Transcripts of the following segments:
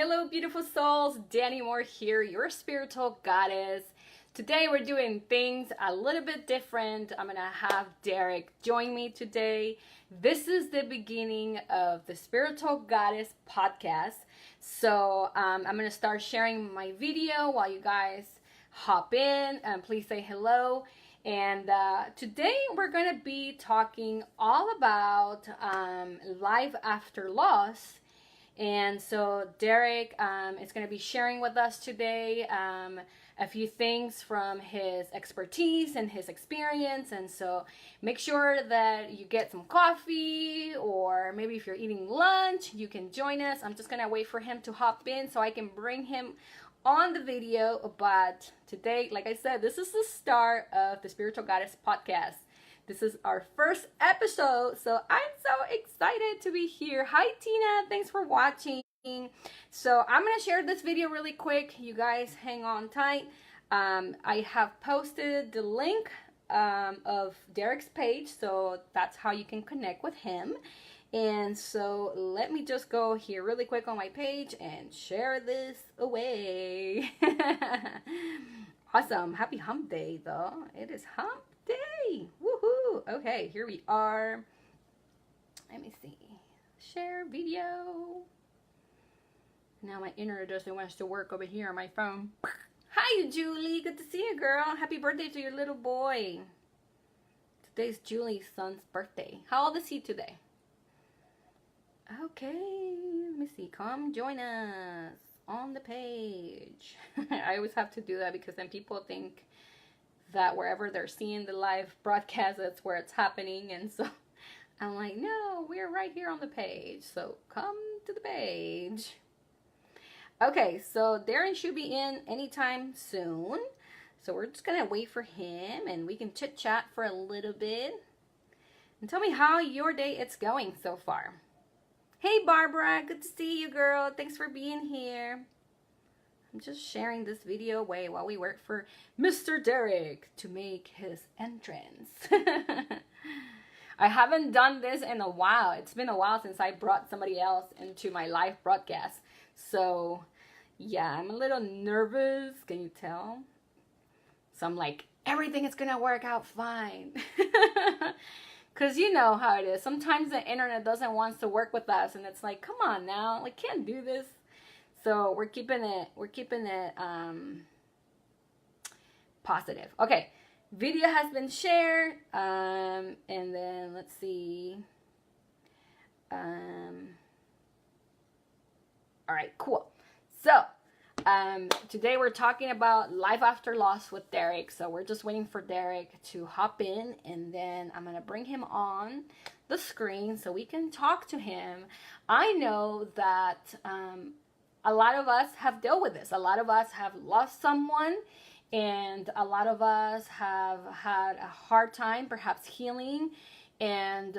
Hello, beautiful souls. Danny Moore here, your spiritual goddess. Today we're doing things a little bit different. I'm gonna have Derrick join me today. This is the beginning of the Spiritual Goddess podcast. So I'm gonna start sharing my video while you guys hop in and please say hello. And today we're gonna be talking all about life after loss. And so Derrick is going to be sharing with us today a few things from his expertise and his experience. And so make sure that you get some coffee, or maybe if you're eating lunch, you can join us. I'm just going to wait for him to hop in so I can bring him on the video. But today, like I said, this is the start of the Spiritual Goddess podcast. This is our first episode, so I'm so excited to be here. Hi, Tina. Thanks for watching. So I'm going to share this video really quick. You guys hang on tight. I have posted the link of Derrick's page, so that's how you can connect with him. And so let me just go here really quick on my page and share this away. Awesome. Happy hump day, though. It is hump day. Woohoo. Okay, here we are. Let me see. Share video. Now my internet doesn't want to work over here on my phone. Hi, Julie. Good to see you, girl. Happy birthday to your little boy. Today's Julie's son's birthday. How old is he today? Okay, let me see. Come join us on the page. I always have to do that because then people think that wherever they're seeing the live broadcast, that's where it's happening. And so I'm like, no, we're right here on the page. So come to the page. Okay, so Darren should be in anytime soon. So we're just going to wait for him and we can chit chat for a little bit. And tell me how your day is going so far. Hey, Barbara, good to see you, girl. Thanks for being here. I'm just sharing this video away while we wait for Mr. Derrick to make his entrance. I haven't done this in a while. It's been a while since I brought somebody else into my live broadcast. So, yeah, I'm a little nervous. Can you tell? So I'm like, everything is going to work out fine. Because you know how it is. Sometimes the internet doesn't want to work with us. And it's like, come on now. Like, can't do this. So we're keeping it positive. Okay, video has been shared. And then let's see. All right, cool. So today we're talking about life after loss with Derrick. So we're just waiting for Derrick to hop in, and then I'm gonna bring him on the screen so we can talk to him. I know that a lot of us have dealt with this. A lot of us have lost someone, and a lot of us have had a hard time perhaps healing and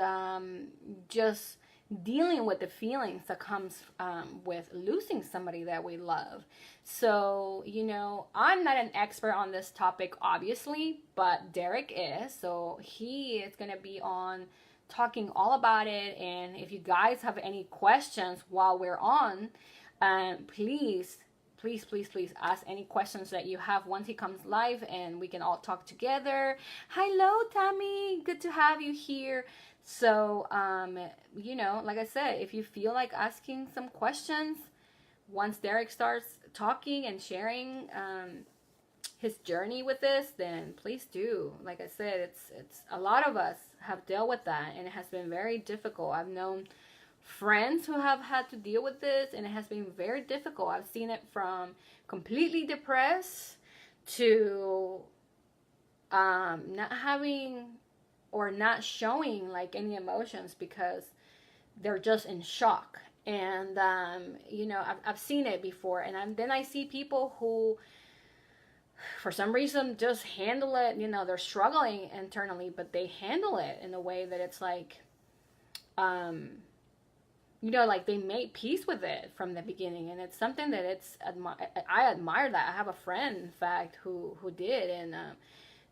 just dealing with the feelings that comes with losing somebody that we love. So, you know, I'm not an expert on this topic, obviously, but Derrick is. So he is going to be on talking all about it. And if you guys have any questions while we're on, please ask any questions that you have once he comes live and we can all talk together. Hello, Tammy. Good to have you here. So, you know, like I said, if you feel like asking some questions once Derrick starts talking and sharing his journey with this, then please do. Like I said, it's a lot of us have dealt with that, and it has been very difficult. I've known friends who have had to deal with this, and it has been very difficult. I've seen it from completely depressed to not having or not showing like any emotions because they're just in shock. And you know, I've seen it before, and then I see people who for some reason just handle it. You know, they're struggling internally, but they handle it in a way that it's like you know, like they made peace with it from the beginning. And it's something that I admire that. I have a friend, in fact, who did. And,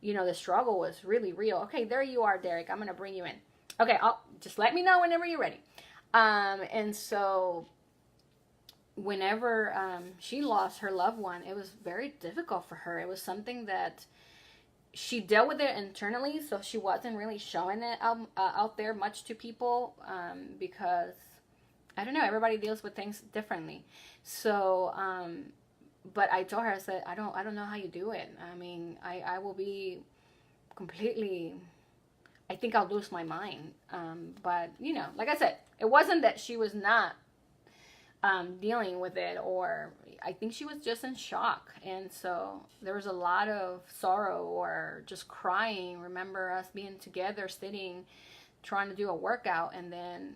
you know, the struggle was really real. Okay, there you are, Derrick. I'm going to bring you in. Okay, just let me know whenever you're ready. And so whenever she lost her loved one, it was very difficult for her. It was something that she dealt with it internally, so she wasn't really showing it out there much to people, because I don't know, everybody deals with things differently. So, but I told her, I said, I don't know how you do it. I mean, I will be completely, I think I'll lose my mind. But you know, like I said, it wasn't that she was not dealing with it, or I think she was just in shock. And so there was a lot of sorrow or just crying. Remember us being together, sitting, trying to do a workout, and then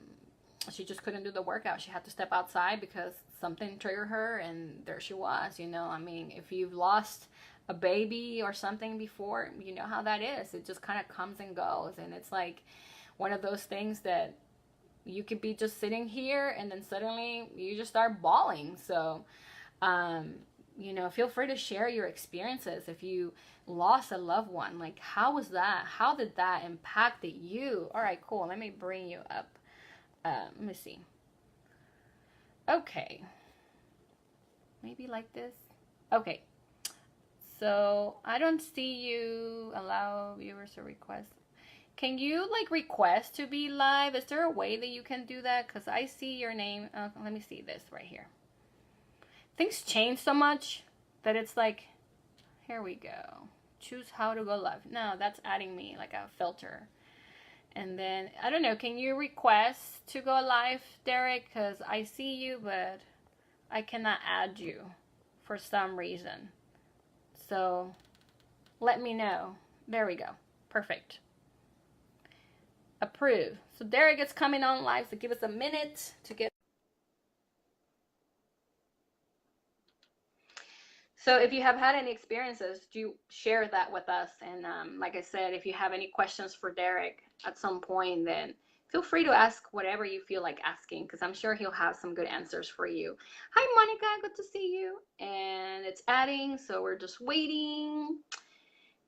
she just couldn't do the workout. She had to step outside because something triggered her, and there she was. You know, I mean, if you've lost a baby or something before, you know how that is. It just kind of comes and goes, and it's like one of those things that you could be just sitting here and then suddenly you just start bawling. So, you know, feel free to share your experiences if you lost a loved one. Like, how was that? How did that impact you? All right, cool. Let me bring you up. Let me see. Okay. Maybe like this. Okay. So I don't see you. Allow viewers to request. Can you like request to be live? Is there a way that you can do that? Because I see your name. Let me see this right here. Things change so much that it's like, here we go. Choose how to go live. No, that's adding me like a filter. And then, I don't know, can you request to go live, Derrick? Because I see you, but I cannot add you for some reason. So let me know. There we go. Perfect. Approve. So Derrick is coming on live, so give us a minute to get. So if you have had any experiences, do share that with us. And like I said, if you have any questions for Derrick at some point, then feel free to ask whatever you feel like asking, because I'm sure he'll have some good answers for you. Hi, Monica. Good to see you. And it's adding, so we're just waiting.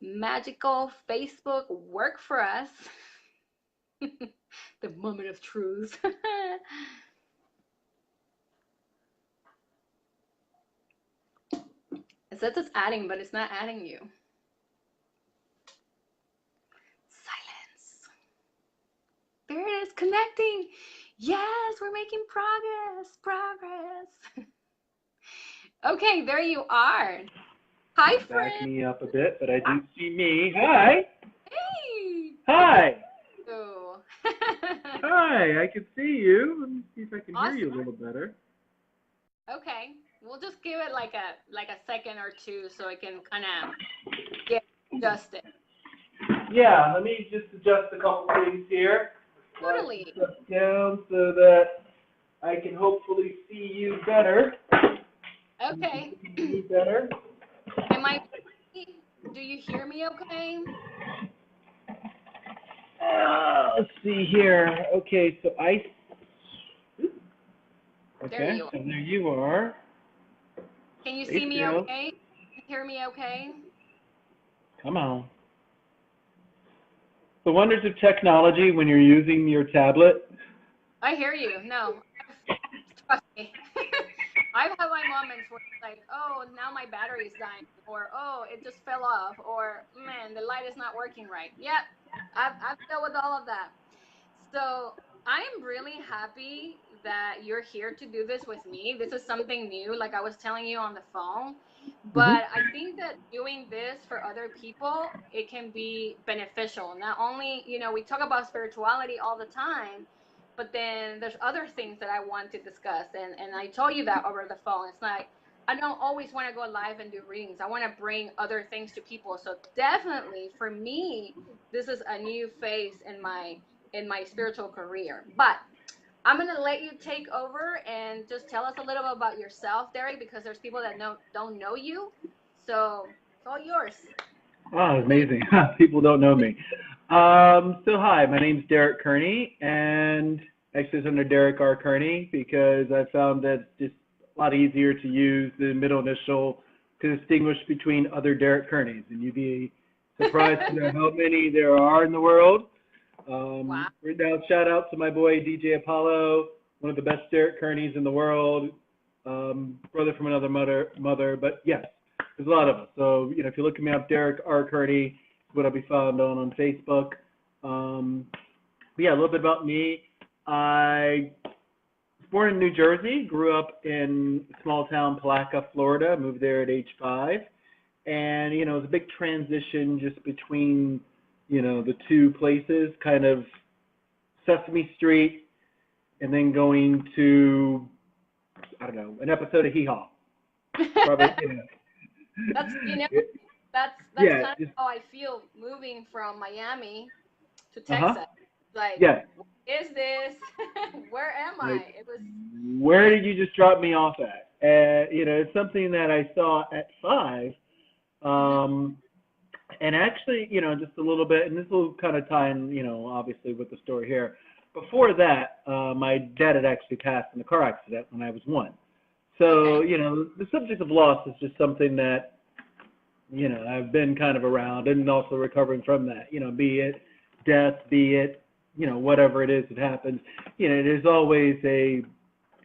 Magical Facebook, work for us. The moment of truth. It says it's adding, but it's not adding you. Silence. There it is, connecting. Yes, we're making progress. Okay, there you are. Hi, friend. Back me up a bit, but I do see me. Hi. Hey. Hi. Oh. Hi, I can see you. Let me see if I can Awesome. hear you a little better. Okay, we'll just give it like a second or two so it can kind of get adjusted. Yeah, let me just adjust a couple things here. Totally. Adjust down so that I can hopefully see you better. Okay. See me better. Do you hear me okay? Let's see here. Okay, so There you are. so there you are. Can you see me okay? Can you hear me okay? Come on. The wonders of technology when you're using your tablet. I hear you. No, trust me. I've had my moments where it's like, oh, now my battery's dying, or oh, it just fell off, or man, the light is not working right. Yep, I've dealt with all of that. So I'm really happy that you're here to do this with me. This is something new, like I was telling you on the phone. But I think that doing this for other people, it can be beneficial. Not only, you know, we talk about spirituality all the time, but then there's other things that I want to discuss. And I told you that over the phone. It's like, I don't always want to go live and do readings. I want to bring other things to people. So definitely for me, this is a new phase in my spiritual career. But I'm going to let you take over and just tell us a little bit about yourself, Derrick, because there's people that don't know you. So it's all yours. Oh, amazing. People don't know me. So hi, my name's Derrick Kearney, and actually it's under Derrick R. Kearney because I found that it's just a lot easier to use the middle initial to distinguish between other Derrick Kearneys, and you'd be surprised to know how many there are in the world. Wow. Right now, shout out to my boy DJ Apollo, one of the best Derrick Kearneys in the world. brother from another mother, but yes, there's a lot of us. So, if you look me up, Derrick R. Kearney is what I'll be found on Facebook. But yeah, a little bit about me. I was born in New Jersey, grew up in small town Palaca, Florida, moved there at age 5. And, it was a big transition just between, the two places, kind of Sesame Street and then going to, I don't know, an episode of Hee Haw. Probably, That's that's Yeah, kind of just, how I feel moving from Miami to uh-huh. Texas. Like, Yeah, what is this? Where am like, I? It was. where did you just drop me off at? It's something that I saw at 5. Mhm. Um, and actually, just a little bit, and this will kind of tie in, obviously with the story here. Before that, my dad had actually passed in a car accident when I was 1. So, Okay. the subject of loss is just something that, I've been kind of around and also recovering from that, be it death, be it, whatever it is that happens. There's always a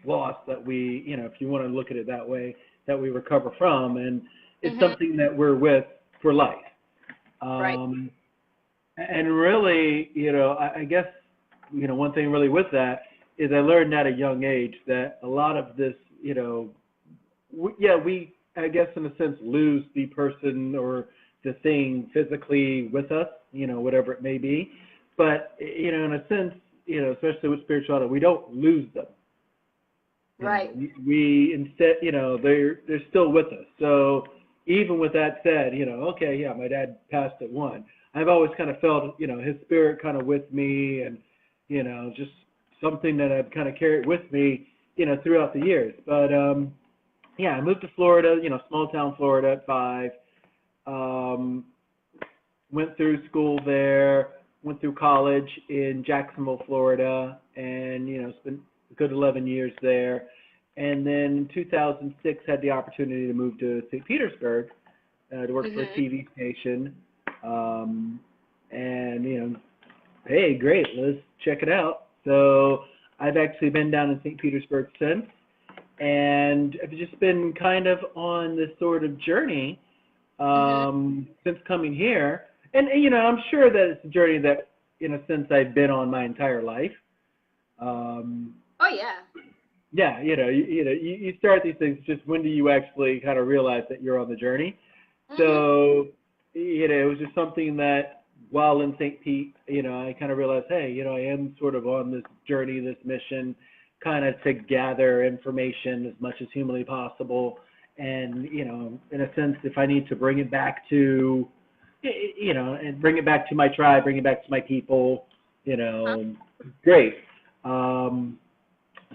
loss that we, if you want to look at it that way, that we recover from. And it's Mhm. something that we're with for life. Right. Um, and really, I guess, one thing really with that is I learned at a young age that a lot of this, we, I guess, in a sense, lose the person or the thing physically with us, whatever it may be. But, in a sense, especially with spirituality, we don't lose them. Right. We instead, they're still with us. So even with that said, okay, yeah, my dad passed at 1. I've always kind of felt, his spirit kind of with me and, just something that I've kind of carried with me, throughout the years. But, yeah, I moved to Florida, small town Florida at 5. Um, Went through school there, went through college in Jacksonville, Florida, and, spent a good 11 years there. And then in 2006, had the opportunity to move to St. Petersburg to work for a Mhm. TV station. Um, and, hey, great, let's check it out. So I've actually been down in St. Petersburg since, and I've just been kind of on this sort of journey Mhm. since coming here. And, I'm sure that it's a journey that, in a sense, I've been on my entire life. Um, Oh yeah. yeah, you start these things. Just when do you actually kind of realize that you're on the journey? Mhm. So, it was just something that while in St. Pete, I kind of realized, hey, I am sort of on this journey, this mission, kind of to gather information as much as humanly possible. And, in a sense, if I need to bring it back to, and bring it back to my tribe, bring it back to my people, Huh? great. Um,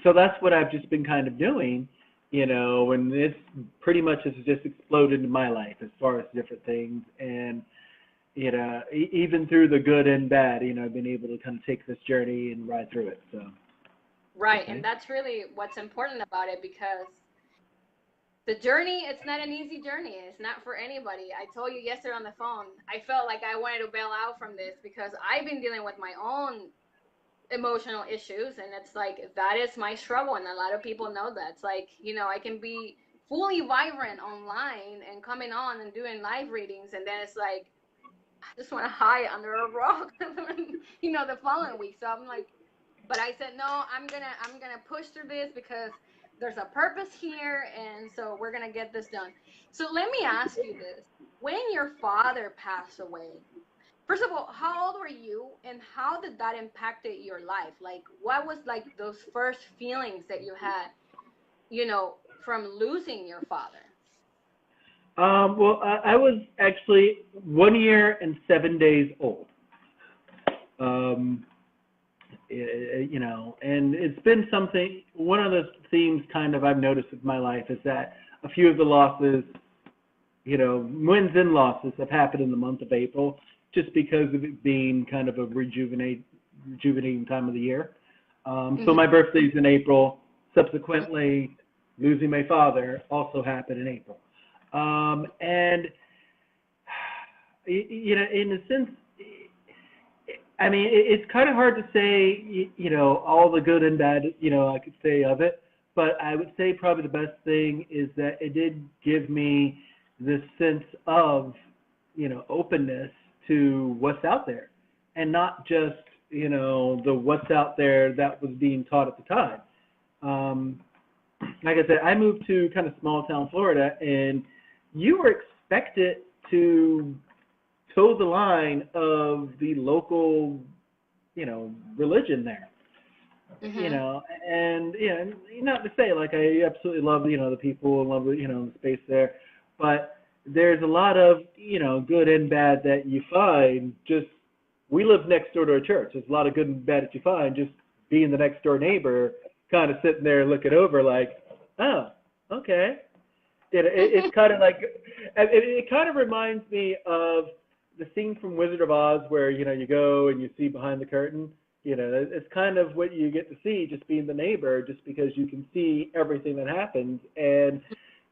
so that's what I've just been kind of doing, and it's pretty much has just exploded in my life as far as different things. And, even through the good and bad, I've been able to kind of take this journey and ride through it. So, Right, and okay. that's really what's important about it because the journey, it's not an easy journey. It's not for anybody. I told you yesterday on the phone, I felt like I wanted to bail out from this because I've been dealing with my own emotional issues, and it's like that is my struggle, and a lot of people know that. It's like, I can be fully vibrant online and coming on and doing live readings, and then it's like I just want to hide under a rock, the following week. So I'm like, but I said no, I'm gonna push through this because there's a purpose here, and so we're gonna get this done. So let me ask you this: when your father passed away, first of all, how old were you, and how did that impacted your life? Like, what was like those first feelings that you had, from losing your father? Well, I was actually 1 year and 7 days old. Um, and it's been something. One of the themes, kind of, I've noticed with my life is that a few of the losses, wins and losses, have happened in the month of April, just because of it being kind of a rejuvenating time of the year. So Hmm. my birthday's in April. Subsequently, losing my father also happened in April. And in a sense, I mean, it's kind of hard to say, all the good and bad, I could say of it. but I would say probably the best thing is that it did give me this sense of, openness to what's out there, and not just, the what's out there that was being taught at the time. Um, like I said, I moved to kind of small town Florida, and you were expected to toe the line of the local, religion there. Mm-hmm. And not to say like I absolutely love, the people and love, the space there, but there's a lot of, good and bad that you find just, we live next door to a church. There's a lot of good and bad that you find just being the next door neighbor, kind of sitting there looking over like, oh, okay. It's kind of like, it kind of reminds me of the scene from Wizard of Oz where, you go and you see behind the curtain. It's kind of what you get to see just being the neighbor, just because you can see everything that happens. And,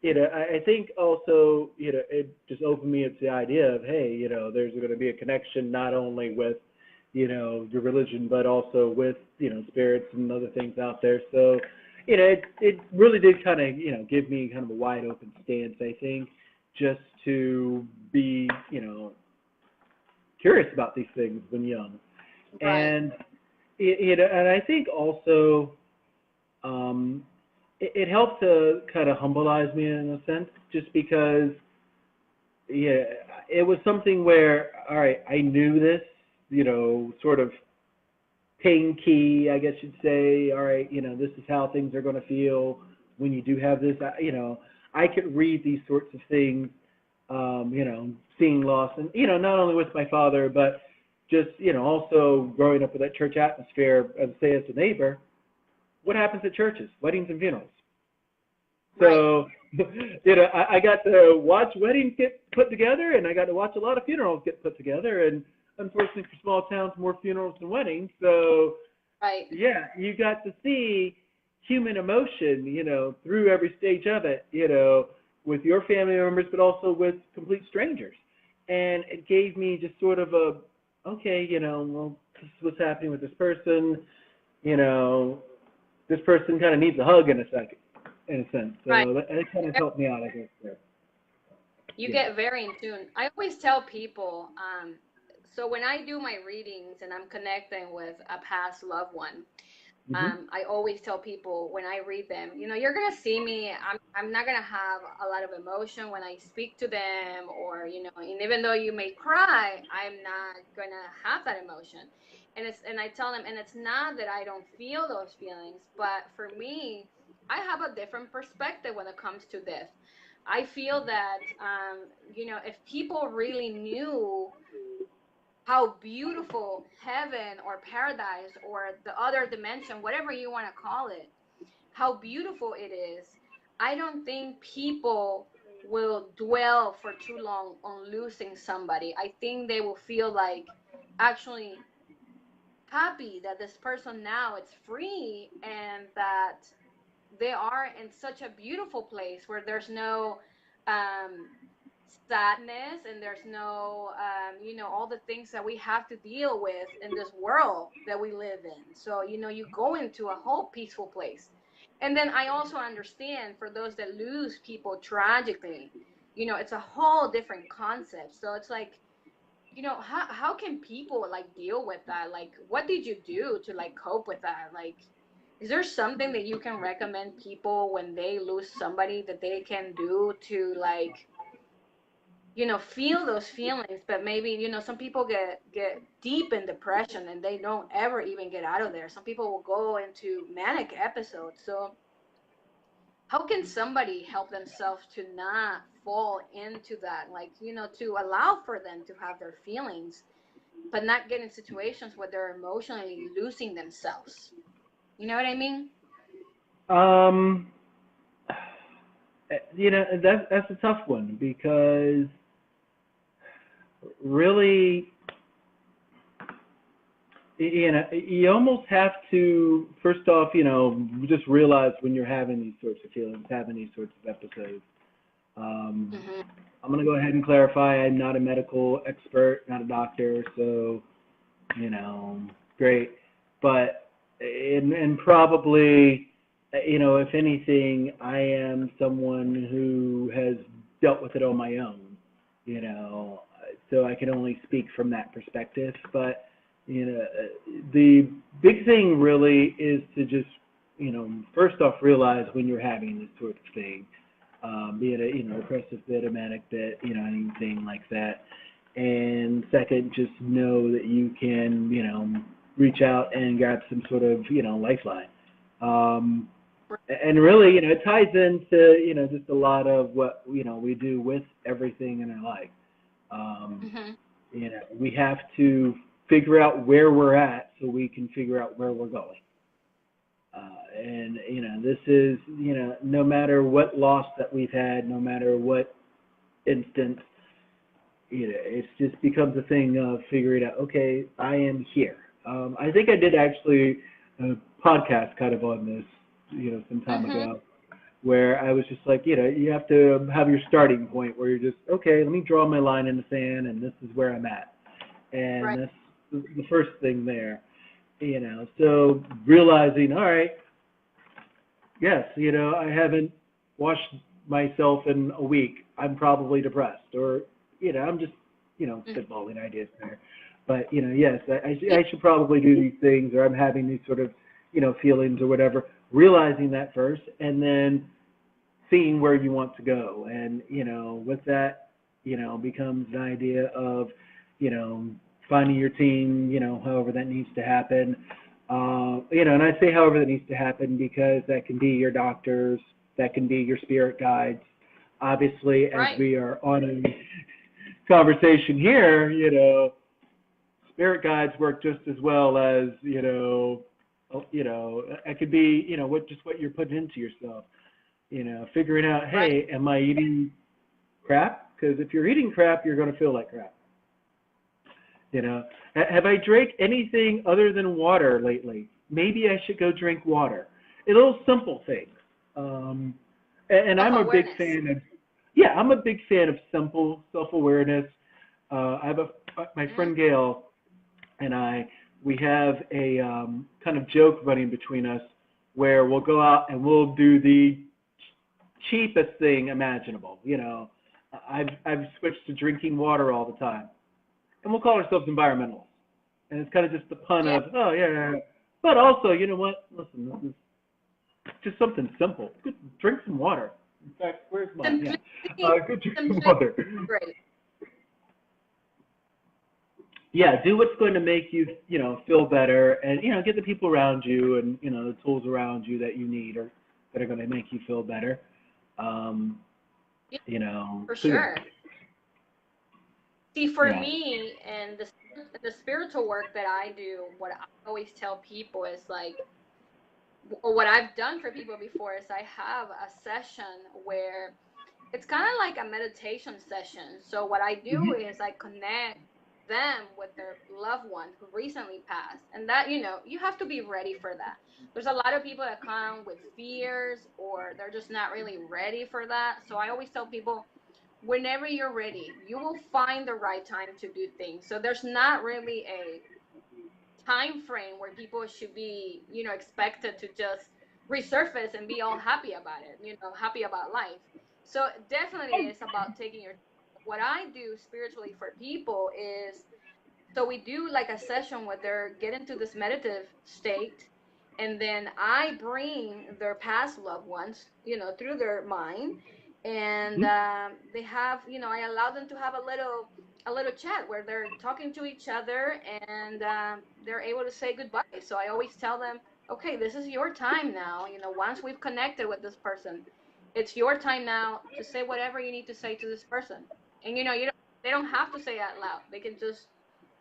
I think also, it just opened me up to the idea of, hey, there's going to be a connection not only with, your religion, but also with, spirits and other things out there. So, it really did kind of, give me kind of a wide open stance, I think, just to be, curious about these things when young. Right. And, and I think also, it helped to kind of humbleize me in a sense, just because, yeah, it was something where, all right, I knew this, sort of paying key, I guess you'd say, all right, this is how things are going to feel when you do have this. I could read these sorts of things, seeing loss, and, not only with my father, but just, also growing up with that church atmosphere, as a neighbor. What happens at churches? Weddings and funerals. Right. So, I got to watch weddings get put together, and I got to watch a lot of funerals get put together. And unfortunately for small towns, more funerals than weddings. So, Right. yeah, you got to see human emotion, through every stage of it, with your family members, but also with complete strangers. And it gave me just sort of a, okay, well, this is what's happening with this person. You know, this person kind of needs a hug in a second, in a sense. Right. So that kind of helped me out, I guess. There. You Yeah. get very in tune. I always tell people, so when I do my readings and I'm connecting with a past loved one, Mhm. I always tell people when I read them, you're gonna see me. I'm not gonna have a lot of emotion when I speak to them, or and even though you may cry, I'm not gonna have that emotion. And I tell them, and it's not that I don't feel those feelings, but for me, I have a different perspective when it comes to death. I feel that if people really knew how beautiful heaven or paradise or the other dimension, whatever you want to call it, how beautiful it is, I don't think people will dwell for too long on losing somebody. I think they will feel like actually happy that this person now is free and that they are in such a beautiful place where there's no um, sadness and there's no all the things that we have to deal with in this world that we live in. So you go into a whole peaceful place. And then I also understand for those that lose people tragically, it's a whole different concept. So it's like, how can people like deal with that? Like, what did you do to like cope with that? Like, is there something that you can recommend people when they lose somebody that they can do to like, feel those feelings? But maybe, some people get deep in depression and they don't ever even get out of there. Some people will go into manic episodes. So how can somebody help themselves to not fall into that? Like, to allow for them to have their feelings, but not get in situations where they're emotionally losing themselves. You know what I mean? Um, that's a tough one because really, you almost have to first off, just realize when you're having these sorts of feelings, having these sorts of episodes. Um, Hmm. I'm going to go ahead and clarify. I'm not a medical expert, not a doctor, so great. But and probably if anything, I am someone who has dealt with it on my own, you know, so I can only speak from that perspective. But, the big thing really is to just, first off, realize when you're having this sort of thing, be it a, depressive bit, a manic bit, anything like that. And second, just know that you can, reach out and grab some sort of, lifeline. Um, and really, it ties into, just a lot of what, we do with everything in our life. Um, Mm-hmm. we have to figure out where we're at so we can figure out where we're going. And, this is, no matter what loss that we've had, no matter what instance, it just becomes a thing of figuring out, okay, I am here. I think I did actually a podcast kind of on this, some time Mm-hmm. ago, where I was just like, you have to have your starting point where you're just, okay, let me draw my line in the sand, and this is where I'm at, and Right. that's the first thing there, So realizing, all right, yes, I haven't washed myself in a week. I'm probably depressed, or I'm just, Mm-hmm. spitballing ideas there. But yes, I should probably do these things, or I'm having these sort of, feelings or whatever. Realizing that first, and then seeing where you want to go, and with that, becomes an idea of, you know, finding your team, however that needs to happen. And I say however that needs to happen because that can be your doctors, that can be your spirit guides. Obviously, as Right. we are on a conversation here, spirit guides work just as well as, it could be, what you're putting into yourself. Figuring out, Right. hey, am I eating crap? Because if you're eating crap, you're going to feel like crap. Have I drank anything other than water lately? Maybe I should go drink water. A little simple things. Um, and I'm a big Self-awareness. fan of, yeah, I'm a big fan of simple self-awareness. I have my Mm-hmm. friend Gail and we have a kind of joke running between us where we'll go out and we'll do the cheapest thing imaginable. I've switched to drinking water all the time, and we'll call ourselves environmentalists. And it's kind of just the pun Yeah. of, oh yeah, yeah, yeah. But also, you know what? Listen, this is just something simple. Good, drink some water. In fact, where's mine? Yeah, Simplicity. good, drink some Simplicity water. is great. Yeah, do what's going to make you, feel better, and get the people around you, and the tools around you that you need, or that are going to make you feel better. Um, Yeah, for so yeah, sure. See, for yeah. me and the spiritual work that I do, what I always tell people is like, or what I've done for people before is I have a session where it's kind of like a meditation session. So what I do Hmm. is I connect them with their loved one who recently passed. And that, you have to be ready for that. There's a lot of people that come with fears or they're just not really ready for that. So I always tell people, whenever you're ready, you will find the right time to do things. So there's not really a time frame where people should be, expected to just resurface and be all happy about it, happy about life. So definitely it's about taking your, what I do spiritually for people is, so we do like a session where they're get into this meditative state, and then I bring their past loved ones, through their mind, and Hmm. they have, I allow them to have a little chat where they're talking to each other, and they're able to say goodbye. So I always tell them, okay, this is your time now. Once we've connected with this person, it's your time now to say whatever you need to say to this person. And they don't have to say it out loud. They can just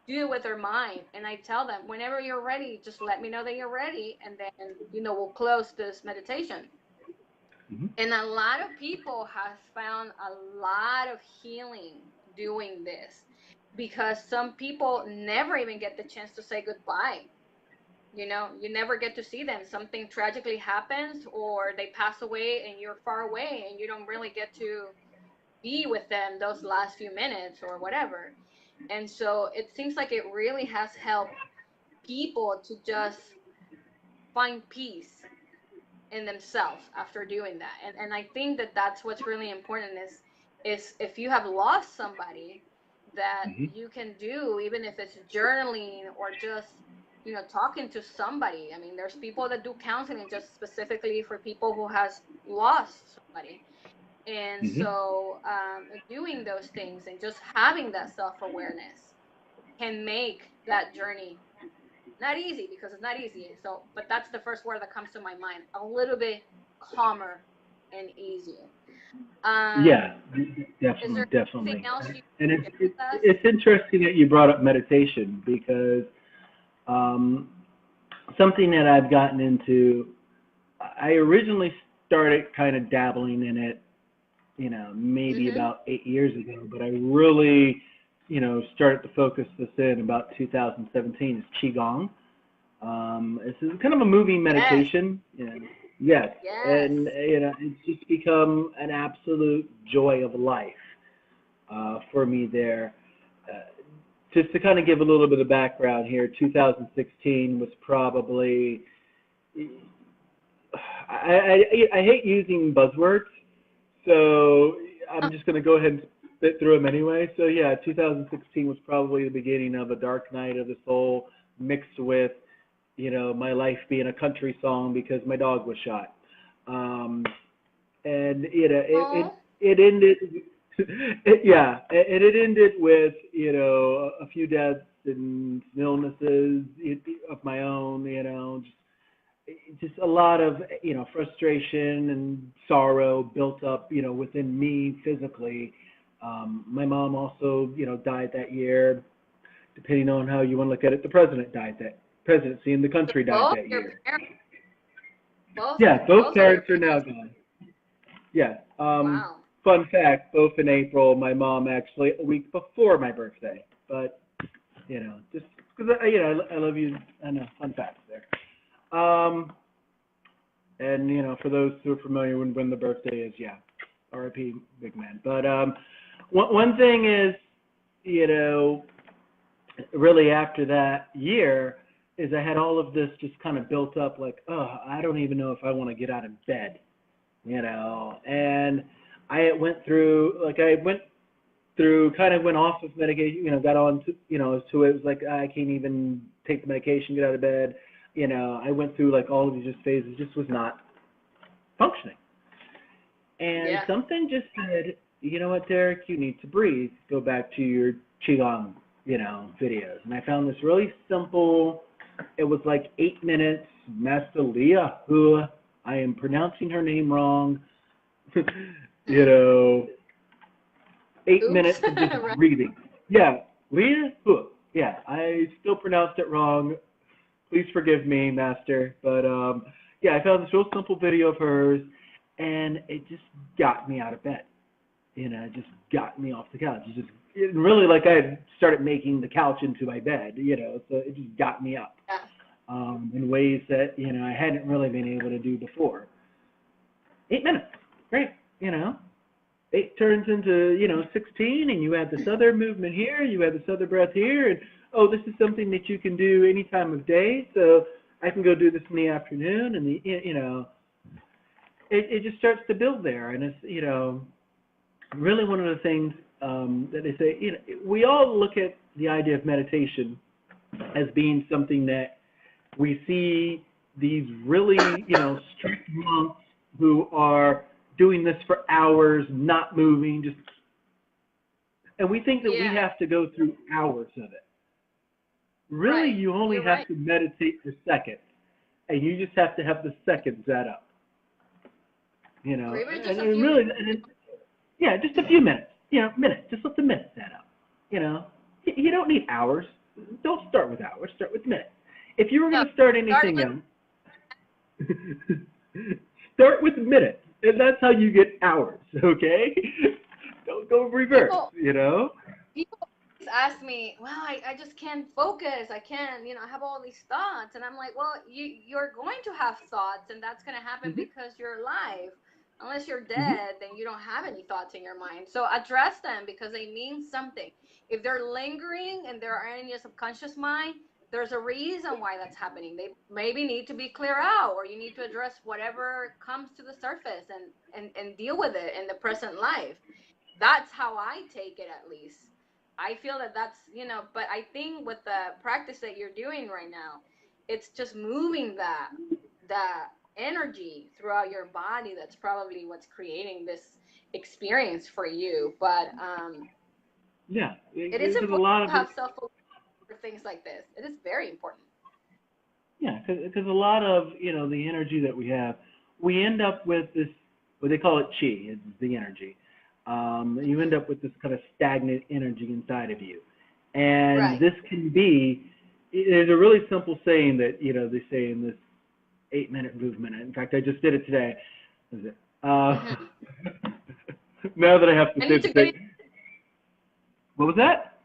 do it with their mind. And I tell them, whenever you're ready, just let me know that you're ready, and then we'll close this meditation. Hmm. And a lot of people have found a lot of healing doing this, because some people never even get the chance to say goodbye. You never get to see them. Something tragically happens, or they pass away and you're far away and you don't really get to be with them those last few minutes or whatever. And so it seems like it really has helped people to just find peace in themselves after doing that. And I think that that's what's really important is if you have lost somebody, that Hmm. you can do, even if it's journaling or just talking to somebody. I mean, there's people that do counseling just specifically for people who has lost somebody. And Hmm. so doing those things and just having that self-awareness can make that journey not easy, because it's not easy. So, but that's the first word that comes to my mind. A little bit calmer and easier. Yeah, Is definitely, there anything definitely. else you And share with us? it's interesting that you brought up meditation because um, something that I've gotten into. I originally started kind of dabbling in it, maybe Mm-hmm. about 8 years ago, but I really, started to focus this in about 2017 is Qigong. This is kind of a moving Yes. meditation. Yes, Yes. and it's just become an absolute joy of life for me there. Uh, just to kind of give a little bit of background here, 2016 was probably I hate using buzzwords, so I'm just going to go ahead and spit through them anyway. So yeah, 2016 was probably the beginning of a dark night of the soul, mixed with my life being a country song because my dog was shot, and Oh. it ended. Yeah, it ended with a few deaths and illnesses of my own. Just a lot of frustration and sorrow built up within me physically. My mom also died that year. Depending on how you want to look at it, the president died that presidency in the So country died both that your year. parents, both Yeah, both both of your parents are parents. now gone. Yeah. Wow. Fun fact: both in April. My mom actually a week before my birthday. But just because I love you. I know fun facts there. Um, and for those who are familiar when the birthday is, yeah, R.I.P. Big Man. But one thing is, you know, really after that year, is I had all of this just kind of built up, like, oh, I don't even know if I want to get out of bed, and I went through, kind of went off of medication, got on to, to it was like I can't even take the medication, get out of bed. I went through like all of these just phases, just was not functioning. And Yeah. something just said, you know what, Derek, you need to breathe. Go back to your Qigong, videos. And I found this really simple, it was like 8 minutes, Master Leah, who I am pronouncing her name wrong, you Hmm. know, 8 minutes Oops. of just Right. breathing. Yeah, Leah, who? Yeah, I still pronounced it wrong. Please forgive me, Master. But yeah, I found this real simple video of hers, and it just got me out of bed. It just got me off the couch. It really like I had started making the couch into my bed. So it just got me up Yeah. in ways that I hadn't really been able to do before. 8 minutes, great. You know, Eight turns into 16, and you add this other movement here, you add this other breath here, and oh, this is something that you can do any time of day. So I can go do this in the afternoon, and it just starts to build there, and it's really one of the things that they say. We all look at the idea of meditation as being something that we see these really strict monks who are doing this for hours, not moving, just, and we think that we Yeah. have to go through hours of it. Really, Right. you only You're have right. to meditate for seconds, and you just have to have the seconds add up. Or even just And, a and few really, minutes. and yeah, just a few minutes. Minutes. Just let the minutes add up. You know, you don't need hours. Don't start with hours. Start with minutes. If you were No, going to start start anything with else, start with minutes, and that's how you get hours. Okay? Don't go reverse. people. People always ask me, well, I just can't focus. I can't, I have all these thoughts. And I'm like, well, you're going to have thoughts, and that's going to happen Mm-hmm. because you're alive. Unless you're Mm-hmm. dead, then you don't have any thoughts in your mind. So address them because they mean something. If they're lingering and they're in your subconscious mind, there's a reason why that's happening. They maybe need to be clear out, or you need to address whatever comes to the surface and deal with it in the present life. That's how I take it, at least. I feel that that's, but I think with the practice that you're doing right now, it's just moving that energy throughout your body. That's probably what's creating this experience for you. But Yeah, it is because a important lot to of have it, self-awareness for things like this. It is very important. yeah, because a lot of, the energy that we end up with this, what they call it chi, it's the energy. You end up with this kind of stagnant energy inside of you. And Right. this can be, there's a really simple saying that, they say in this 8-minute movement. In fact, I just did it today. Uh, Hmm. now that I have to I say need the to get in, thing. What was that?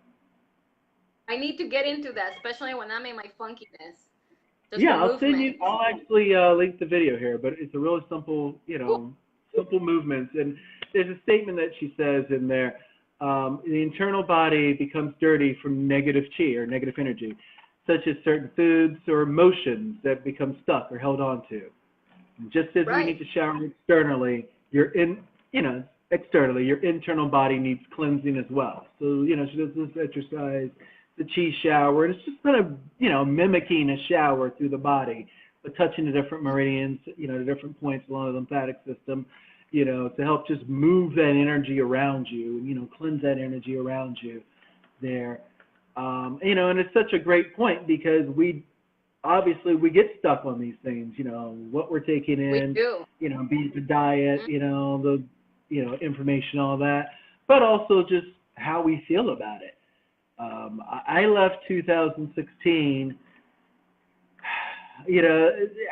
I need to get into that, especially when I'm in my funkiness. Just the Yeah, I'll send you. movements. I'll actually link the video here, but it's a really simple, Cool. simple movements. And there's a statement that she says in there: the internal body becomes dirty from negative chi or negative energy, such as certain foods or emotions that become stuck or held on to. Just as we Right. need to shower externally, externally, your internal body needs cleansing as well. So, she does this exercise, the chi shower, and it's just kind of, mimicking a shower through the body, but touching the different meridians, the different points along the lymphatic system, to help just move that energy around you, cleanse that energy around you there. And it's such a great point because obviously we get stuck on these things, what we're taking We in, do. be the diet, Mhm. the, information, all that, but also just how we feel about it. I left 2016,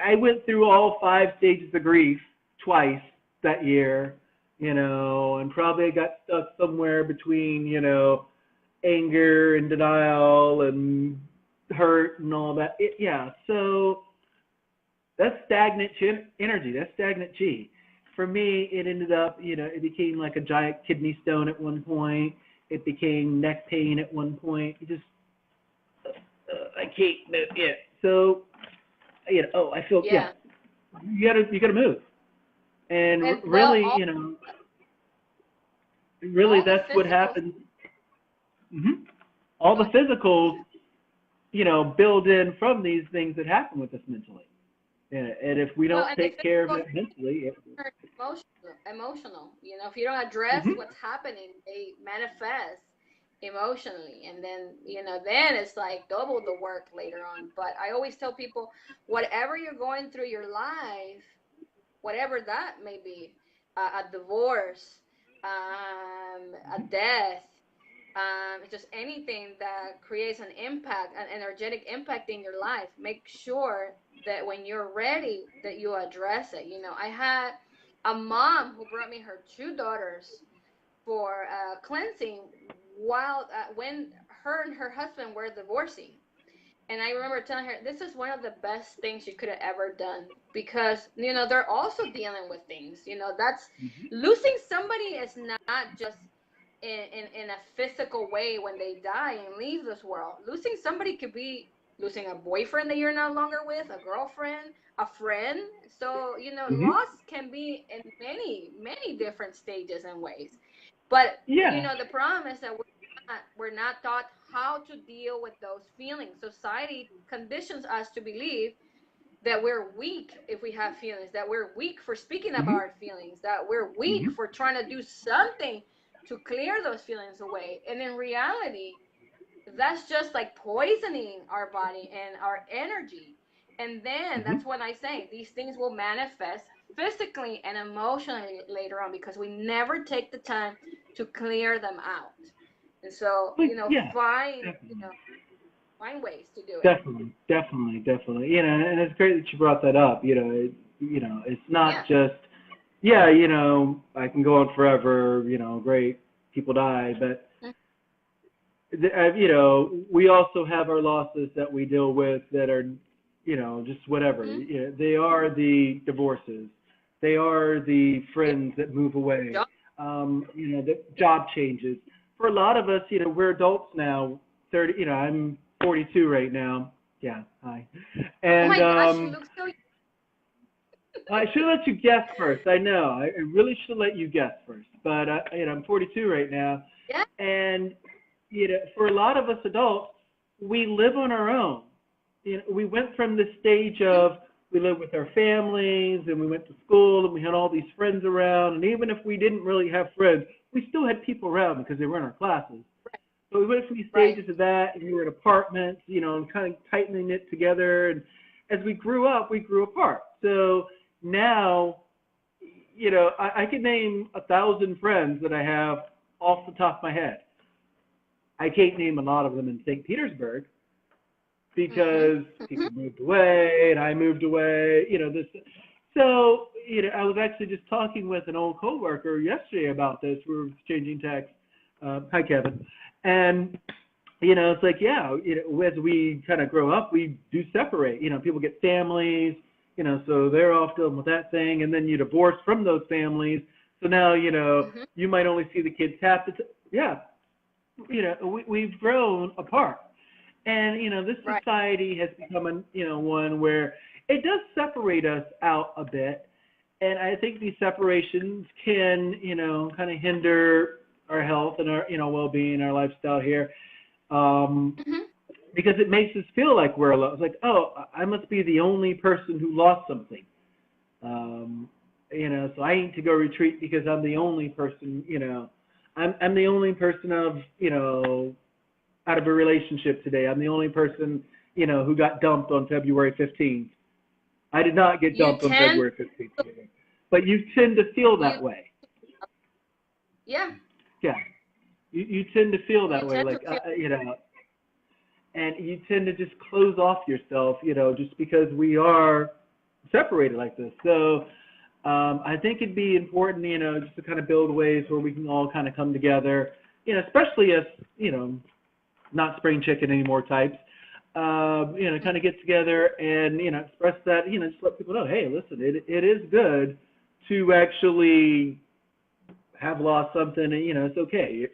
I went through all 5 stages of grief twice that year, and probably I got stuck somewhere between, anger and denial and hurt and all that. Yeah, so that's stagnant energy. That's stagnant chi. For me, it ended up, it became like a giant kidney stone at one point. It became neck pain at one point. It just, I can't move. Yeah. So, I feel, yeah, Yeah. you gotta move. And And well, really, really all the that's what physical. happens. Hmm. All Go the ahead. physicals, build in from these things that happen with us mentally. Yeah, and if we Well, don't and the take care of physical it mentally, are emotional. If you don't address mhm, what's happening, they manifest emotionally, and then it's like double the work later on. But I always tell people, whatever you're going through your life, whatever that may be, a divorce, a death, just anything that creates an impact, an energetic impact in your life, make sure that when you're ready that you address it. I had a mom who brought me her 2 daughters for cleansing while when her and her husband were divorcing. And I remember telling her, this is one of the best things you could have ever done, because they're also dealing with things. That's mhm, losing somebody is not just in a physical way when they die and leave this world. Losing somebody could be losing a boyfriend that you're no longer with, a girlfriend, a friend. So mhm, loss can be in many many different stages and ways. But yeah, the problem is that we're not taught how to deal with those feelings. Society conditions us to believe that we're weak if we have feelings, that we're weak for speaking about mhm, our feelings, that we're weak mhm, for trying to do something to clear those feelings away. And in reality, that's just like poisoning our body and our energy. And then mhm. that's when I say these things will manifest physically and emotionally later on, because we never take the time to clear them out. And so, But yeah, find, definitely. find ways to do it. Definitely, definitely, definitely. And it's great that you brought that up. It's not Yeah. just, yeah, I can go on forever. Great, people die, but we also have our losses that we deal with that are, just whatever. Mm-hmm. They are the divorces, they are the friends that move away, Yep. the job changes. For a lot of us, we're adults now. 30, I'm 42 right now. Yeah, hi. Oh And my gosh, you look so. I should let you guess first. I know. I really should let you guess first. But I'm 42 right now, Yeah. and for a lot of us adults, we live on our own. We went from this stage Mhm. of we lived with our families and we went to school and we had all these friends around. And even if we didn't really have friends, we still had people around because they were in our classes. So we went from these Right. stages of that, and we were in apartments, and kind of tightening it together. And as we grew up, we grew apart. So now, I could name 1,000 friends that I have off the top of my head. I can't name a lot of them in St. Petersburg Mhm. because Mhm. people moved away and I moved away. This. So, I was actually just talking with an old coworker yesterday about this. We were exchanging texts. Hi, Kevin. And it's like, yeah, as we kind of grow up, we do separate. People get families, so they're off dealing with that thing, and then you divorce from those families. So now, Mhm. you might only see the kids half the yeah, we've grown apart. And, this Right. society has become one where it does separate us out a bit. And I think these separations can, kind of hinder our health and our, well-being, our lifestyle here. Um, Mhm. because it makes us feel like we're alone. It's like, oh, I must be the only person who lost something. Um, so I need to go retreat because I'm the only person, I'm the only person of, out of a relationship today. I'm the only person, who got dumped on February 15th. I did not get You dumped on tend. February 15th. But you tend to feel You. that way. Yeah. Yeah. You tend to feel You that way. tend to Like, feel. and you tend to just close off yourself, just because we are separated like this. So I think it'd be important, just to kind of build ways where we can all kind of come together, especially as, not spring chicken anymore types, kind of get together and, express that, just let people know, hey, listen, it is good to actually have lost something and, it's okay.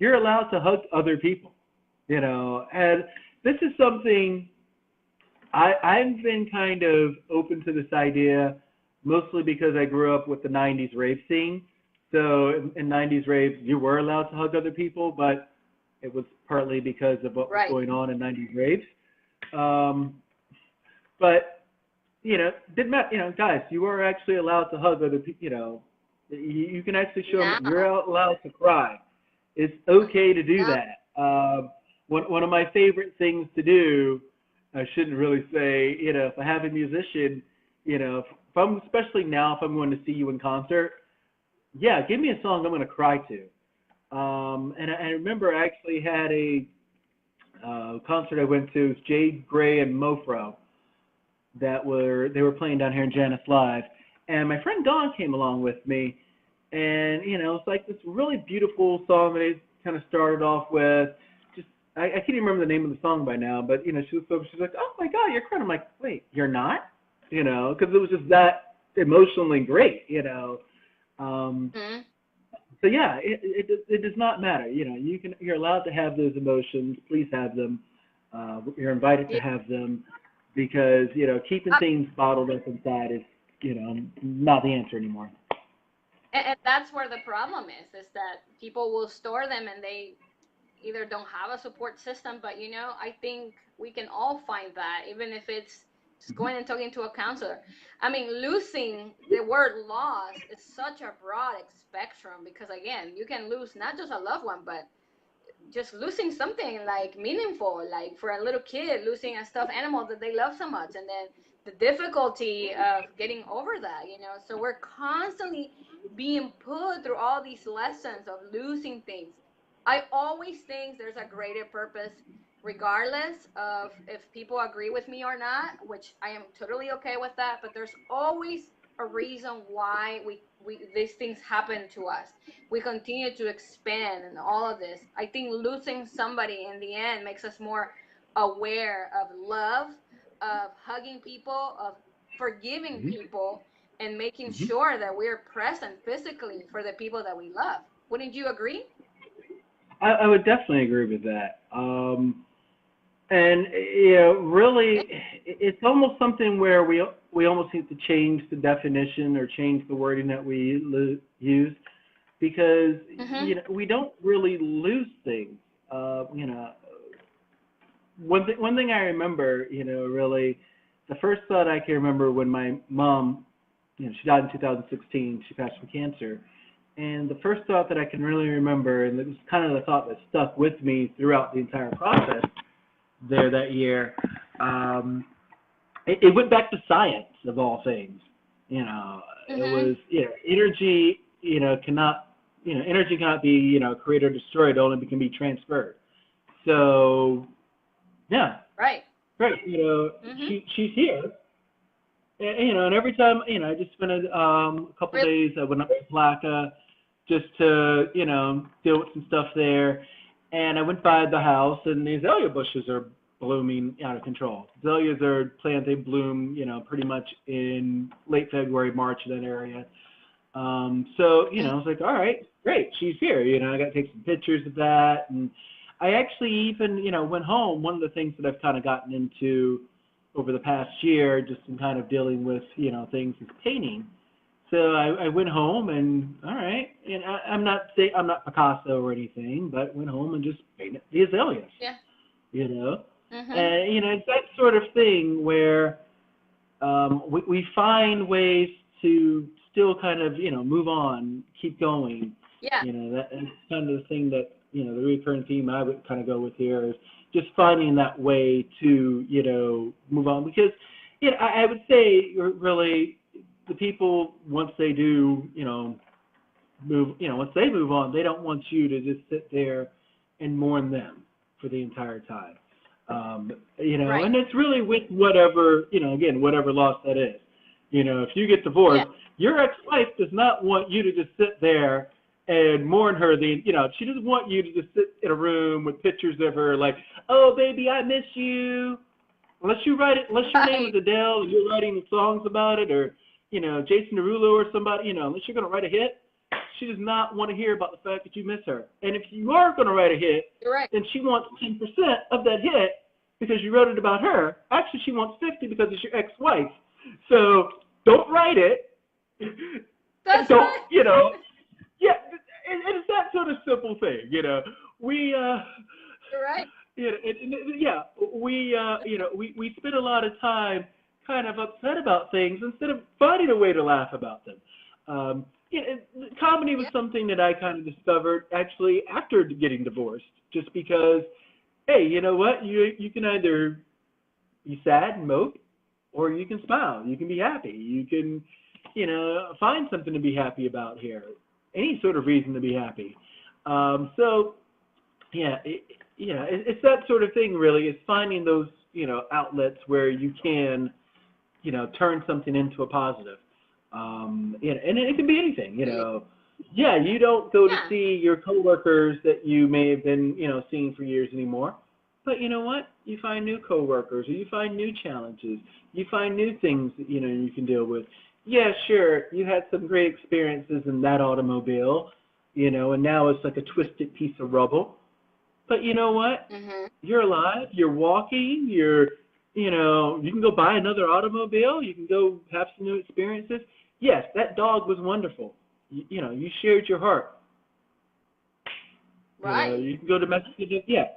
You're allowed to hug other people, and this is something I've been kind of open to this idea, mostly because I grew up with the '90s rave scene. So in '90s raves, you were allowed to hug other people, but it was partly because of what was Right. going on in '90s raves. Um, but didn't matter. Guys, you are actually allowed to hug other people. You can actually show them that you're Now. allowed to cry. It's okay to do Now. that. One of my favorite things to do, I shouldn't really say, if I have a musician, if I'm, especially now, if I'm going to see you in concert, yeah, give me a song I'm going to cry to. And I remember I actually had a concert I went to, it was Jade Gray and Mofro, they were playing down here in Janice Live, and my friend Dawn came along with me, and it's like this really beautiful song that they kind of started off with. Just I can't even remember the name of the song by now, but she's like, oh my God, you're crying. I'm like, wait, you're not? Because it was just that emotionally great. Mhm. So yeah, it does not matter. You're allowed to have those emotions. Please have them. You're invited to Yeah. have them because keeping Uh, things bottled up inside is not the answer anymore. and that's where the problem is that people will store them and they either don't have a support system, but I think we can all find that, even if it's just Mhm. going and talking to a counselor. I mean, losing the word loss is such a broad spectrum because, again, you can lose not just a loved one, but just losing something like meaningful, like for a little kid losing a stuffed animal that they love so much, and then the difficulty of getting over that. So we're constantly being put through all these lessons of losing things. I always think there's a greater purpose, regardless of if people agree with me or not, which I am totally okay with that, but there's always a reason why we these things happen to us. We continue to expand and all of this. I think losing somebody in the end makes us more aware of love, of hugging people, of forgiving Mhm. people, and making Mhm. sure that we're present physically for the people that we love. Wouldn't you agree? I would definitely agree with that. And really, it's almost something where we almost need to change the definition or change the wording that we use, because Mm-hmm. we don't really lose things. You know, one thing I remember, really, the first thought I can remember when my mom, she died in 2016. She passed from cancer. And the first thought that I can really remember, and it was kind of the thought that stuck with me throughout the entire process there that year, um, it went back to science of all things. It Mm-hmm. was, energy, energy cannot be, created or destroyed, it only can be transferred. So, yeah, Right. great. Mm-hmm. She's here. And every time, I just spent a couple Really? days. I went up to Placa just to, deal with some stuff there. And I went by the house, and the azalea bushes are blooming out of control. Azaleas are plants, they bloom, pretty much in late February, March in that area. So, I was like, all right, great, she's here. I got to take some pictures of that. And I actually even, went home. One of the things that I've kind of gotten into over the past year, just in kind of dealing with, things is painting. So I went home and, all right, and I'm not Picasso or anything, but went home and just painted the azaleas, Yeah. you know. Mm-hmm. And, it's that sort of thing where we find ways to still kind of, move on, keep going. Yeah. That's kind of the thing that, the recurring theme I would kind of go with here is just finding that way to, move on. Because, I would say really the people, once they do, once they move on, they don't want you to just sit there and mourn them for the entire time. Right. And it's really with whatever, again, whatever loss that is. If you get Yeah. divorced, your ex-wife does not want you to just sit there and mourn her. She doesn't want you to just sit in a room with pictures of her like, oh, baby, I miss you. Unless you write it, unless your name is Right. Adele and you're writing songs about it, or, Jason Derulo or somebody, unless you're going to write a hit, she does not want to hear about the fact that you miss her. And if you are going to write a hit, You're right. then she wants 10% of that hit because you wrote it about her. Actually, she wants 50 because it's your ex-wife. So don't write it. And That's don't, right. yeah, and it's that sort of simple thing, We, You're right. yeah, we spend a lot of time kind of upset about things instead of finding a way to laugh about them. Comedy was Yeah. something that I kind of discovered actually after getting divorced, just because, hey, you know what? You can either be sad and mope, or you can smile. You can be happy. You can, find something to be happy about here. Any sort of reason to be happy. So yeah, it's that sort of thing. Really, is finding those outlets where you can turn something into a positive. And it can be anything. Yeah, you don't go to Yeah. see your coworkers that you may have been seeing for years anymore, but you know what? You find new coworkers, or you find new challenges. You find new things that you can deal with. Yeah, sure, you had some great experiences in that automobile, and now it's like a twisted piece of rubble. But you know what? Mm-hmm. You're alive. You're walking. You can go buy another automobile. You can go have some new experiences. Yes, that dog was wonderful. You shared your heart. Right. You can go domestic. Yeah.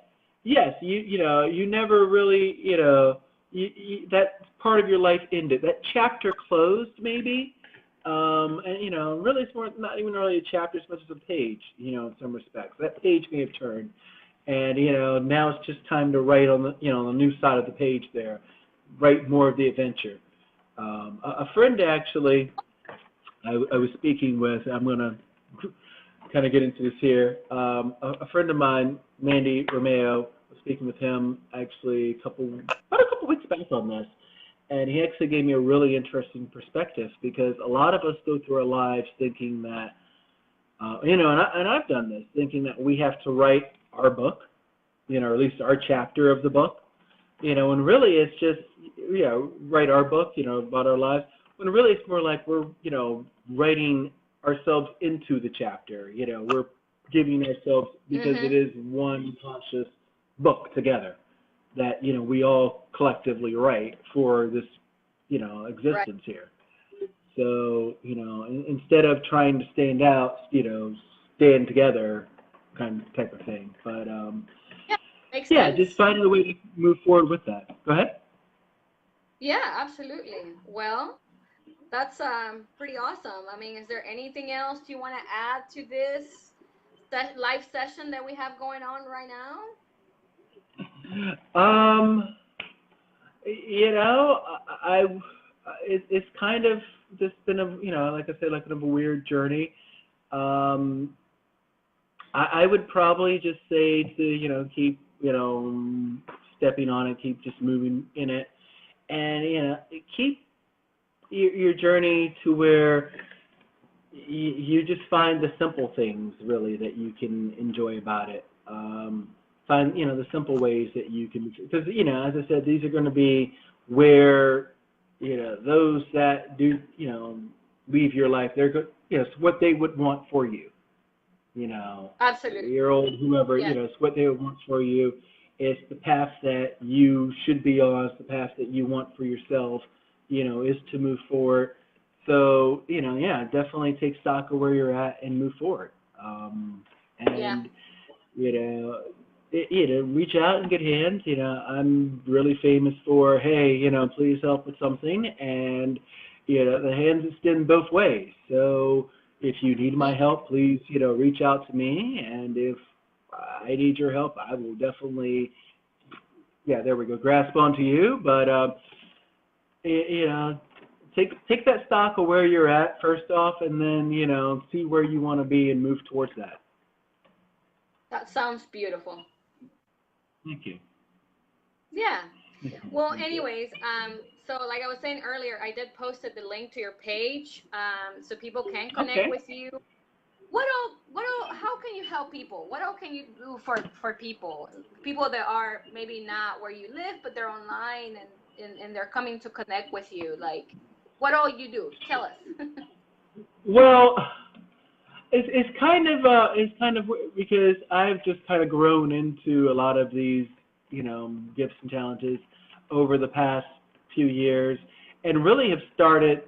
Yes, you never really, that part of your life ended. That chapter closed, maybe. And, really it's more, not even really a chapter as much as a page, in some respects. That page may have turned. And, now it's just time to write on the, on the new side of the page there. Write more of the adventure. A friend actually, I was speaking with, I'm going to kind of get into this here. A friend of mine, Mandy Romeo, was speaking with him actually about a couple weeks back on this, and he actually gave me a really interesting perspective, because a lot of us go through our lives thinking that, and I've done this, thinking that we have to write our book, or at least our chapter of the book, and really it's just, write our book, about our lives, when really it's more like we're, writing ourselves into the chapter. We're giving ourselves, because Mm-hmm. it is one conscious book together. that, we all collectively write for this, Right. existence here. So, instead of trying to stand out, stand together kind of type of thing. But Yeah. Makes yeah, just sense. finding a way to move forward with that. Go ahead. Yeah, absolutely. Well, that's pretty awesome. I mean, is there anything else you want to add to this live session that we have going on right now? Um, I it's kind of just been a, like I said, like kind of a weird journey. Um, I would probably just say to, keep, stepping on it, keep just moving in it, and, keep your journey to where you just find the simple things really that you can enjoy about it. Find, the simple ways that you can, because, as I said, these are going to be where, those that do, leave your life, they're good, it's what they would want for you, Absolutely. your old whoever, Yes. it's what they want for you. It's the path that you should be on. It's the path that you want for yourself, is to move forward. So, yeah, definitely take stock of where you're at and move forward. Yeah. And, reach out and get hands. I'm really famous for, hey, please help with something. And, the hands extend both ways. So, if you need my Mhm. help, please, reach out to me. And if I need your help, I will definitely, yeah, there we go, grasp onto you. But, take that stock of where you're at first off, and then, see where you want to be and move towards that. That sounds beautiful. Thank you. Yeah. Thank you. Well, Thank you. anyways, so like I was saying earlier, I did posted the link to your page, so people can connect Okay. with you. What all, how can you help people? What all can you do for people that are maybe not where you live, but they're online and they're coming to connect with you? Like, what all you do? Tell us. Well, it's kind of because I've just kind of grown into a lot of these, gifts and talents over the past few years, and really have started,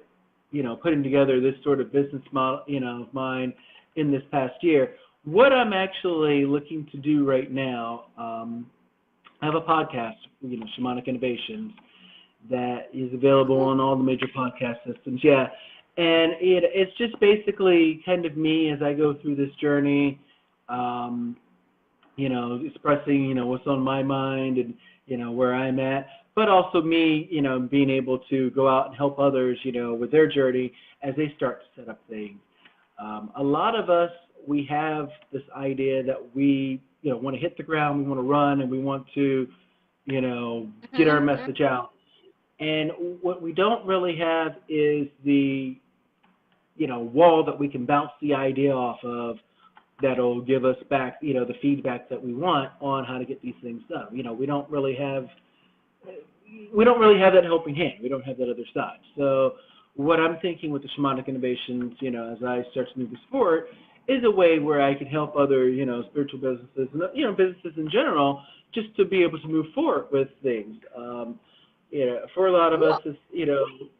putting together this sort of business model, of mine in this past year. What I'm actually looking to do right now, I have a podcast, Shamanic Innovations, that is available Cool. on all the major podcast systems. Yeah, and it's just basically kind of me as I go through this journey, um, expressing, what's on my mind and, where I'm at, but also me, being able to go out and help others, with their journey as they start to set up things. A lot of us, we have this idea that we, want to hit the ground, we want to run, and we want to, get our Hmm. message out. And what we don't really have is the, wall that we can bounce the idea off of that'll give us back, the feedback that we want on how to get these things done. We don't really have that helping hand. We don't have that other side. So what I'm thinking with the Shamanic Innovations, as I start to move this forward, is a way where I can help other, spiritual businesses and, businesses in general, just to be able to move forward with things. For a lot of us, Cool. it's,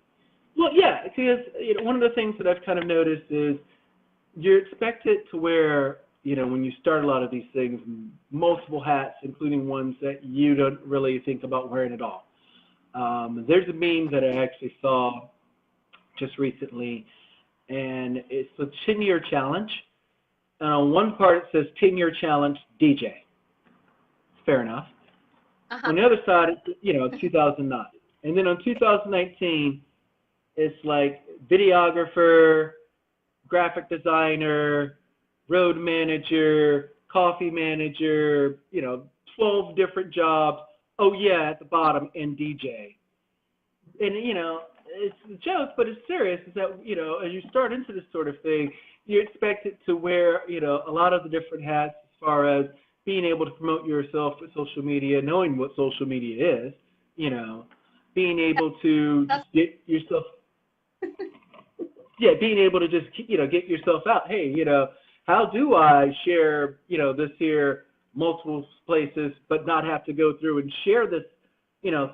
well, yeah, because one of the things that I've kind of noticed is you're expected to wear, when you start a lot of these things, multiple hats, including ones that you don't really think about wearing at all. There's a meme that I actually saw just recently, and it's a 10-year challenge. And on one part it says 10-year challenge DJ. Fair enough. Uh-huh. On the other side, it's, 2009. And then on 2019, it's like videographer, graphic designer, road manager, coffee manager, 12 different jobs. Oh yeah, at the bottom, and DJ. And it's a joke, but it's serious. Is that as you start into this sort of thing, you expect it to wear a lot of the different hats as far as being able to promote yourself with social media, knowing what social media is, you know, being able to just That's get yourself, yeah, being able to just get yourself out. Hey, how do I share this here multiple places, but not have to go through and share this,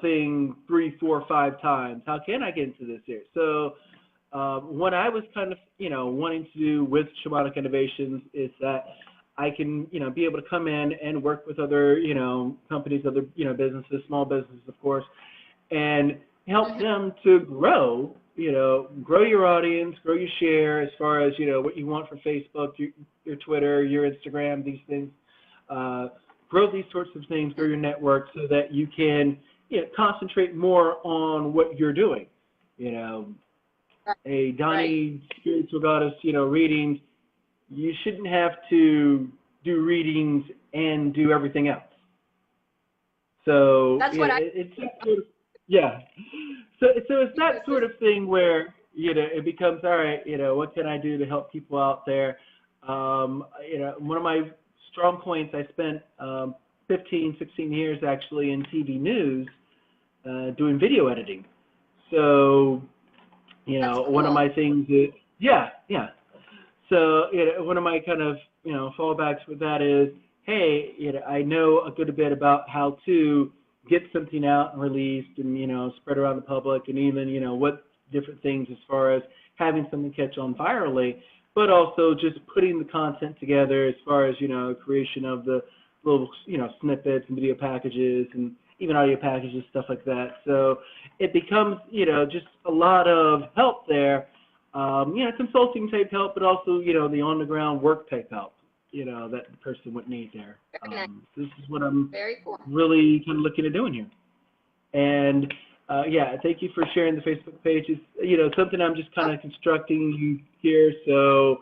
thing 3, 4, 5 times? How can I get into this here? So what I was kind of, wanting to do with Shamanic Innovations is that I can, be able to come in and work with other, companies, other, businesses, small businesses, of course, and help them to grow, grow your audience, grow your share as far as, what you want for Facebook, your Twitter, your Instagram, these things. Grow these sorts of things, grow your network so that you can, concentrate more on what you're doing. A Donnie Spiritual Goddess, readings, you shouldn't have to do readings and do everything else. So That's what it's sort of, yeah. So it's that sort of thing where, it becomes, all right, what can I do to help people out there? One of my strong points, I spent 15, 16 years actually in TV news doing video editing. So, cool. one of my things is, yeah. So, one of my kind of, fallbacks with that is, hey, I know a good bit about how to get something out and released and, spread around the public, and even, what different things as far as having something catch on virally, but also just putting the content together as far as, creation of the little, snippets and video packages and even audio packages, stuff like that. So it becomes, just a lot of help there, consulting type help, but also, the on-the-ground work type help, that the person would need there. This is what I'm really kind of looking at doing here. And, thank you for sharing the Facebook page. It's, something I'm just kind of constructing here. So,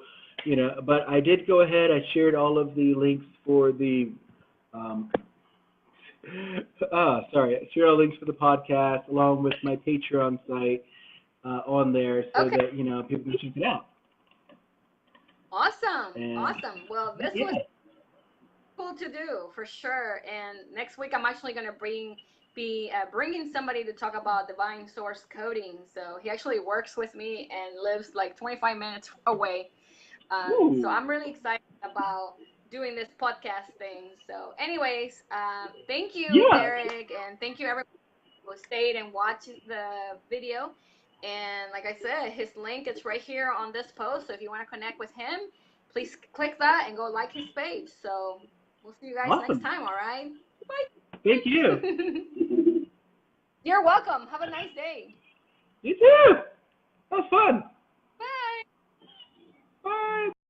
but I did go ahead. I shared all of the links for the, I shared all the links for the podcast along with my Patreon site on there so that, people can check it out. Awesome. Well, this was cool to do for sure. And next week I'm actually going to be bringing somebody to talk about divine source coding. So he actually works with me and lives like 25 minutes away. So I'm really excited about doing this podcast thing. So anyways, thank you, Derrick, and thank you everyone who stayed and watched the video. And like I said, his link is right here on this post. So if you want to connect with him, please click that and go like his page. So we'll see you guys next time, all right? Bye. Thank you. You're welcome. Have a nice day. You too. That was fun.